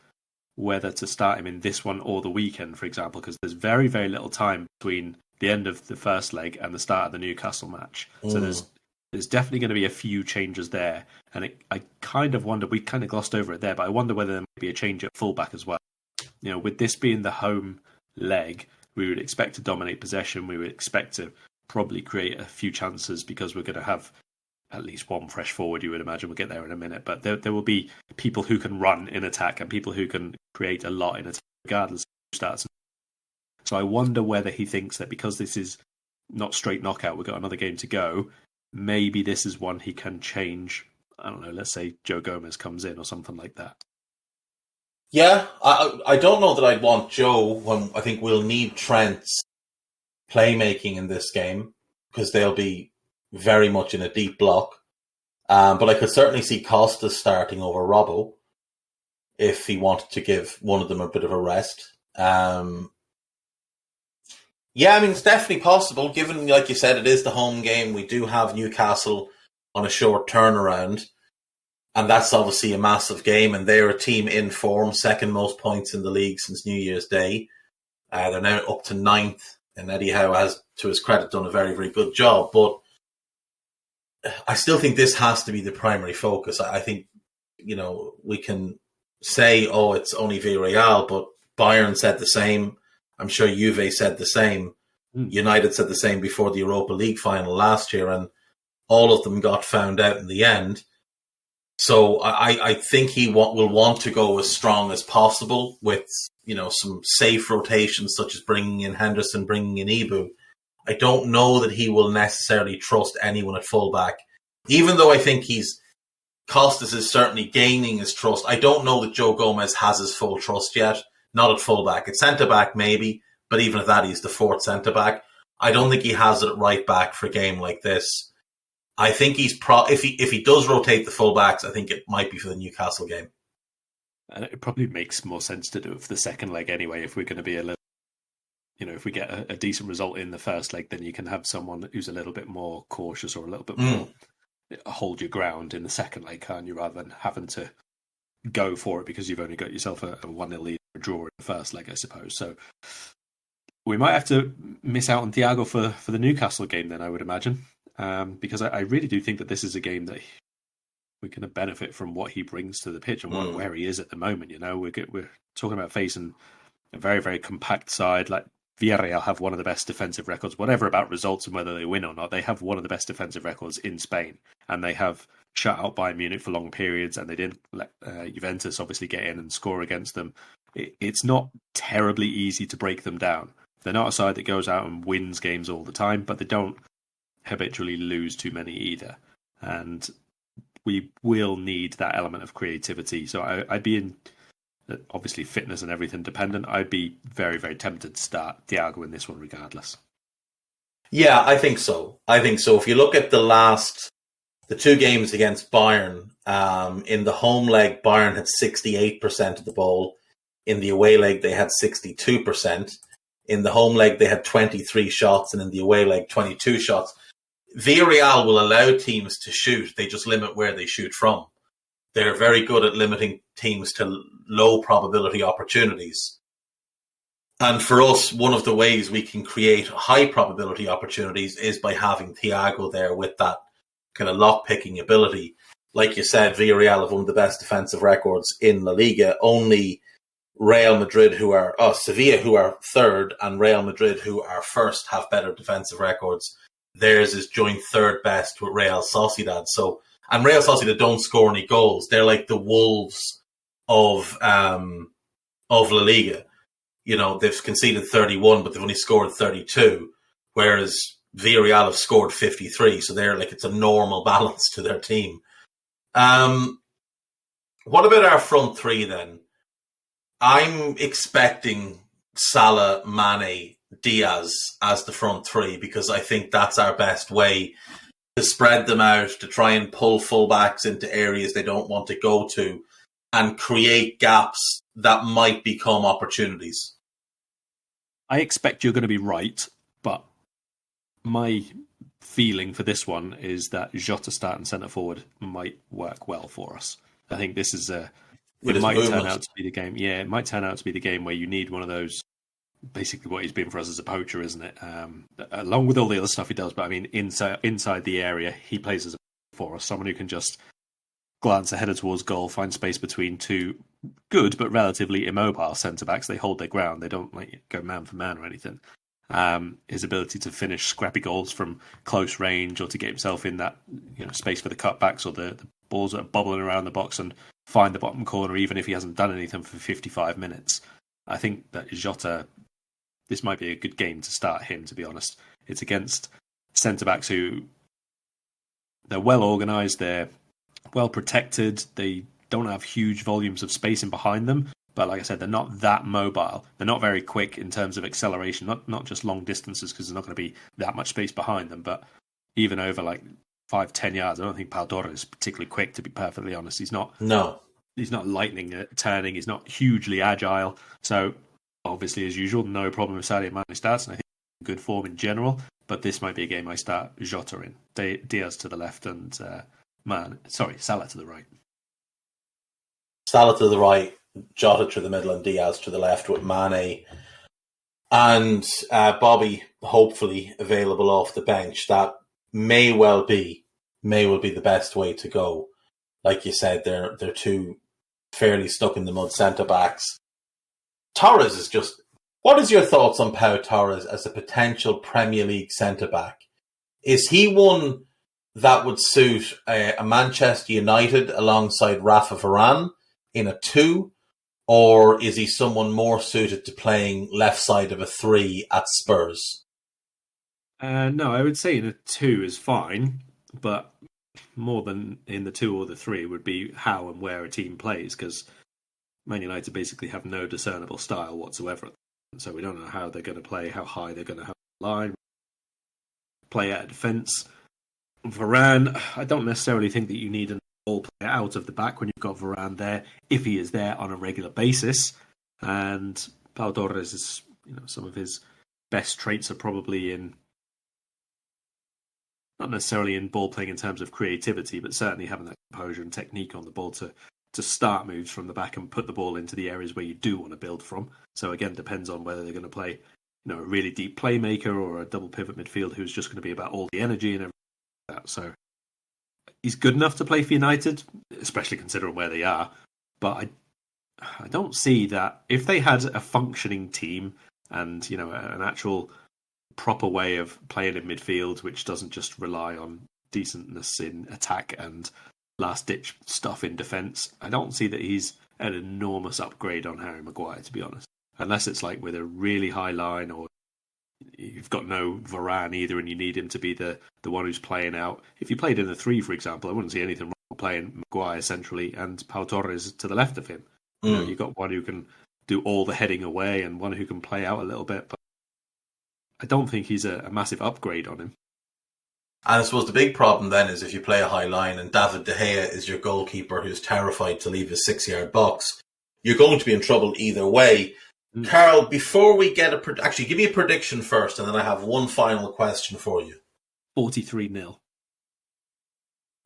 whether to start him in this one or the weekend, for example, because there's very, very little time between the end of the first leg and the start of the Newcastle match. So there's definitely going to be a few changes there. And I kind of wonder, we kind of glossed over it there, but I wonder whether there might be a change at fullback as well. With this being the home leg, we would expect to dominate possession. We would expect to probably create a few chances because we're going to have at least one fresh forward, you would imagine. We'll get there in a minute. But there will be people who can run in attack and people who can create a lot in attack, regardless of who starts. So I wonder whether he thinks that because this is not straight knockout, we've got another game to go, maybe this is one he can change. I don't know, let's say Joe Gomez comes in or something like that. Yeah, I don't know that I'd want Joe when I think we'll need Trent's playmaking in this game because they'll be very much in a deep block. But I could certainly see Costa starting over Robbo if he wanted to give one of them a bit of a rest. Yeah, I mean, it's definitely possible, given, like you said, it is the home game. We do have Newcastle on a short turnaround, and that's obviously a massive game, and they're a team in form, second most points in the league since New Year's Day. They're now up to ninth, and Eddie Howe has, to his credit, done a very, very good job, but I still think this has to be the primary focus. I think, we can say, oh, it's only Villarreal, but Bayern said the same. I'm sure Juve said the same. United said the same before the Europa League final last year, and all of them got found out in the end. So I think he will want to go as strong as possible with, some safe rotations, such as bringing in Henderson, bringing in Ibu. I don't know that he will necessarily trust anyone at fullback, even though I think Costas is certainly gaining his trust. I don't know that Joe Gomez has his full trust yet. Not at fullback. At centre-back, maybe, but even at that, he's the fourth centre-back. I don't think he has it at right-back for a game like this. I think he's if he does rotate the fullbacks, I think it might be for the Newcastle game. And it probably makes more sense to do it for the second leg anyway, if we're going to be a little, if we get a decent result in the first leg, then you can have someone who's a little bit more cautious or a little bit more hold your ground in the second leg, can't you, rather than having to go for it because you've only got yourself a 1-0 lead or a draw in the first leg, I suppose. So we might have to miss out on Thiago for the Newcastle game then, I would imagine, because I really do think that this is a game that we're going to benefit from what he brings to the pitch and where he is at the moment. We're talking about facing a very, very compact side. Like Villarreal have one of the best defensive records, whatever about results and whether they win or not. They have one of the best defensive records in Spain, and they have shut out Bayern Munich for long periods, and they didn't let Juventus obviously get in and score against them. It's not terribly easy to break them down. They're not a side that goes out and wins games all the time, but they don't habitually lose too many either. And we will need that element of creativity. So I'd be in, obviously fitness and everything dependent, I'd be very, very tempted to start Thiago in this one regardless. Yeah, I think so. If you look at the two games against Bayern, in the home leg, Bayern had 68% of the ball. In the away leg, they had 62%. In the home leg, they had 23 shots, and in the away leg, 22 shots. Villarreal will allow teams to shoot. They just limit where they shoot from. They're very good at limiting teams to low probability opportunities. And for us, one of the ways we can create high probability opportunities is by having Thiago there with that kind of lock-picking ability. Like you said, Villarreal have one of the best defensive records in La Liga. Only Real Madrid, Sevilla, who are third, and Real Madrid, who are first, have better defensive records. Theirs is joint third best with Real Sociedad. And Real Sociedad don't score any goals. They're like the Wolves of La Liga. They've conceded 31, but they've only scored 32, whereas Villarreal have scored 53. So they're like, it's a normal balance to their team. What about our front three then? I'm expecting Salah, Mane, Diaz as the front three because I think that's our best way to spread them out, to try and pull fullbacks into areas they don't want to go to and create gaps that might become opportunities. I expect you're going to be right, but my feeling for this one is that Jota starting centre forward might work well for us. I think this is it might turn out to be the game. Yeah, it might turn out to be the game where you need one of those. Basically, what he's been for us as a poacher, isn't it? Along with all the other stuff he does, but I mean, inside the area, he plays as a for us. Someone who can just glance ahead towards goal, find space between two good but relatively immobile centre backs. They hold their ground. They don't go man for man or anything. His ability to finish scrappy goals from close range or to get himself in that space for the cutbacks or the balls that are bubbling around the box and find the bottom corner, even if he hasn't done anything for 55 minutes. I think that Jota, this might be a good game to start him, to be honest. It's against centre-backs who they're well organised, they're well protected, they don't have huge volumes of space in behind them, But like I said, they're not that mobile. They're not very quick in terms of acceleration, not just long distances, because there's not going to be that much space behind them, but even over like 5-10 yards. I don't think Pau Torres is particularly quick, to be perfectly honest. He's not lightning at turning. He's not hugely agile. So obviously, as usual, no problem with Sadio Mane starts, and I think good form in general. But this might be a game I start Jota in, Diaz to the left, and Salah to the right. Salah to the right, Jota to the middle, and Diaz to the left with Mane and Bobby hopefully available off the bench. That may well be the best way to go. Like you said, they're two fairly stuck in the mud centre backs. Torres is just. What is your thoughts on Pau Torres as a potential Premier League centre back? Is he one that would suit a Manchester United alongside Rafa Varane in a 2, or is he someone more suited to playing left side of a 3 at Spurs? No, I would say in a 2 is fine, but more than in the 2 or the 3 would be how and where a team plays, because Man United basically have no discernible style whatsoever. So we don't know how they're going to play, how high they're going to have the line, play out of defence. Varane, I don't necessarily think that you need a ball player out of the back when you've got Varane there, if he is there on a regular basis. And Pau Torres is, some of his best traits are probably in, not necessarily in ball playing in terms of creativity, but certainly having that composure and technique on the ball to start moves from the back and put the ball into the areas where you do want to build from. So again, depends on whether they're going to play, a really deep playmaker or a double pivot midfield who's just going to be about all the energy and everything like that. So he's good enough to play for United, especially considering where they are. But I don't see that if they had a functioning team and, an actual proper way of playing in midfield, which doesn't just rely on decentness in attack and last-ditch stuff in defence, I don't see that he's an enormous upgrade on Harry Maguire, to be honest. Unless it's like with a really high line, or you've got no Varane either and you need him to be the one who's playing out. If you played in the 3, for example, I wouldn't see anything wrong with playing Maguire centrally and Pau Torres to the left of him. You've got one who can do all the heading away and one who can play out a little bit, but I don't think he's a massive upgrade on him. And I suppose the big problem then is if you play a high line and David De Gea is your goalkeeper who's terrified to leave his 6-yard box, you're going to be in trouble either way. Karl, before we get actually, give me a prediction first, and then I have one final question for you. 43-0.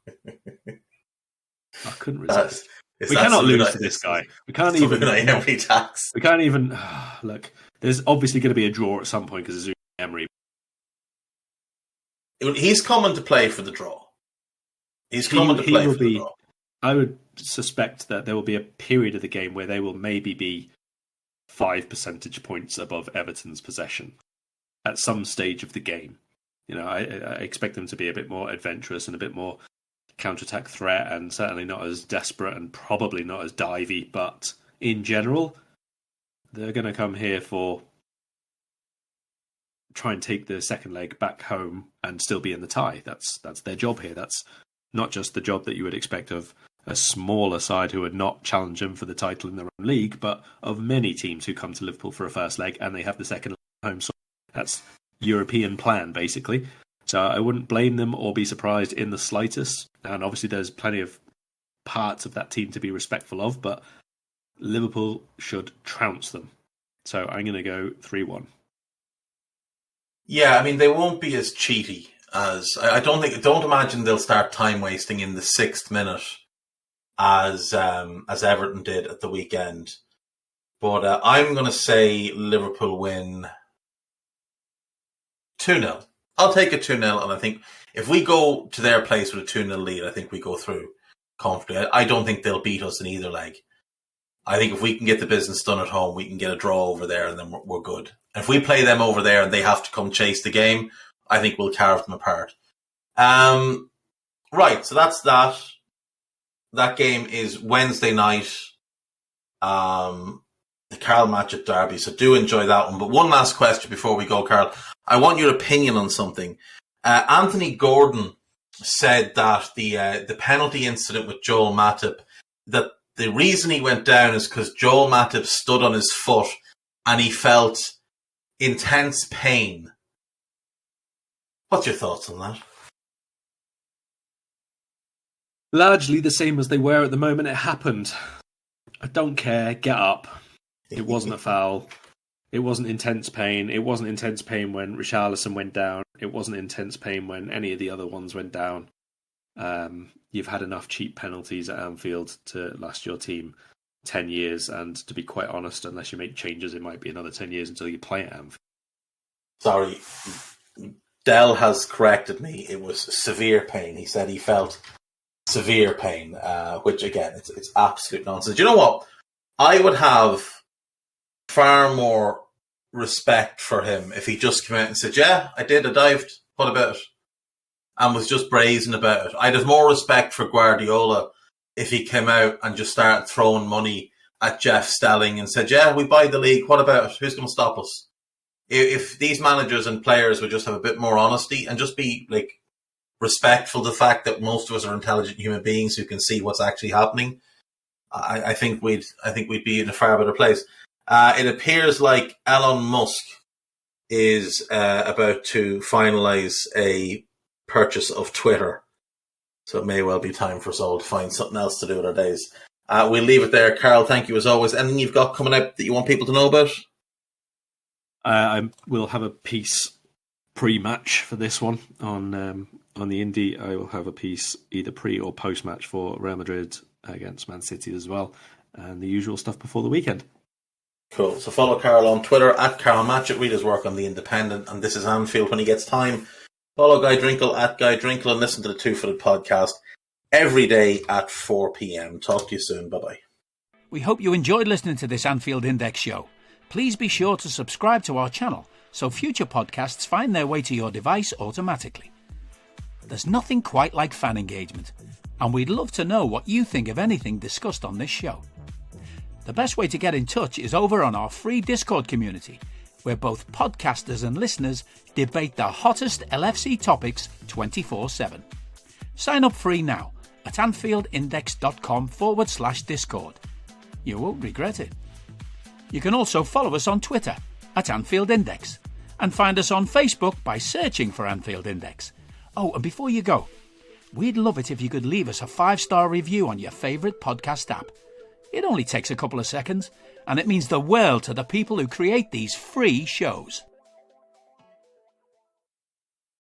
I couldn't resist. We cannot lose to this guy. We can't even. We can't even. Look, there's obviously going to be a draw at some point because of Unai Emery. He's coming to play for the draw. He's coming to play for the draw. I would suspect that there will be a period of the game where they will maybe be 5 percentage points above Everton's possession at some stage of the game. I expect them to be a bit more adventurous and a bit more counter-attack threat, and certainly not as desperate and probably not as divey. But in general, they're going to come here for try and take the second leg back home and still be in the tie. That's their job here. That's not just the job that you would expect of a smaller side who would not challenge them for the title in their own league, but of many teams who come to Liverpool for a first leg and they have the second leg home. So that's European plan, basically. So I wouldn't blame them or be surprised in the slightest. And obviously there's plenty of parts of that team to be respectful of, but Liverpool should trounce them. So I'm going to go 3-1. Yeah, I mean, they won't be as cheaty as... don't imagine they'll start time wasting in the 6th minute as Everton did at the weekend. But I'm going to say Liverpool win 2-0. I'll take a 2-0, and I think if we go to their place with a 2-0 lead, I think we go through comfortably. I don't think they'll beat us in either leg. I think if we can get the business done at home, we can get a draw over there, and then we're good. And if we play them over there and they have to come chase the game, I think we'll carve them apart. Right, so that's that. That game is Wednesday night. The Karl match at Derby, so do enjoy that one. But one last question before we go, Karl. I want your opinion on something. Anthony Gordon said that the penalty incident with Joel Matip, that the reason he went down is because Joel Matip stood on his foot and he felt intense pain. What's your thoughts on that? Largely the same as they were at the moment it happened. I don't care, get up. It wasn't a foul. It wasn't intense pain. It wasn't intense pain when Richarlison went down. It wasn't intense pain when any of the other ones went down. You've had enough cheap penalties at Anfield to last your team 10 years, and to be quite honest, unless you make changes, it might be another 10 years until you play at Anfield. Sorry, Dell has corrected me. It was severe pain. He said he felt severe pain, which again, it's absolute nonsense. Do you know what? I would have far more respect for him if he just came out and said, yeah, I did, I dived, what about it? And was just brazen about it. I'd have more respect for Guardiola if he came out and just started throwing money at Jeff Stelling and said, yeah, we buy the league, what about it? Who's going to stop us? If these managers and players would just have a bit more honesty and just be like respectful of the fact that most of us are intelligent human beings who can see what's actually happening, I think we'd be in a far better place. It appears like Elon Musk is about to finalise a purchase of Twitter, so it may well be time for us all to find something else to do with our days. We'll leave it there. Karl, thank you as always. Anything you've got coming up that you want people to know about? I will have a piece pre-match for this one on the Indie. I will have a piece either pre or post-match for Real Madrid against Man City as well, and the usual stuff before the weekend. Cool. So follow Karl on Twitter at Karl Matchett. Read his work on The Independent, and This Is Anfield when he gets time. Follow Guy Drinkle at Guy Drinkle and listen to the Two Footed Podcast every day at 4 p.m. Talk to you soon. Bye-bye. We hope you enjoyed listening to this Anfield Index show. Please be sure to subscribe to our channel so future podcasts find their way to your device automatically. There's nothing quite like fan engagement, and we'd love to know what you think of anything discussed on this show. The best way to get in touch is over on our free Discord community, where both podcasters and listeners debate the hottest LFC topics 24/7. Sign up free now at AnfieldIndex.com/Discord. You won't regret it. You can also follow us on Twitter at Anfield Index and find us on Facebook by searching for Anfield Index. Oh, and before you go, we'd love it if you could leave us a 5-star review on your favourite podcast app. It only takes a couple of seconds, and it means the world to the people who create these free shows.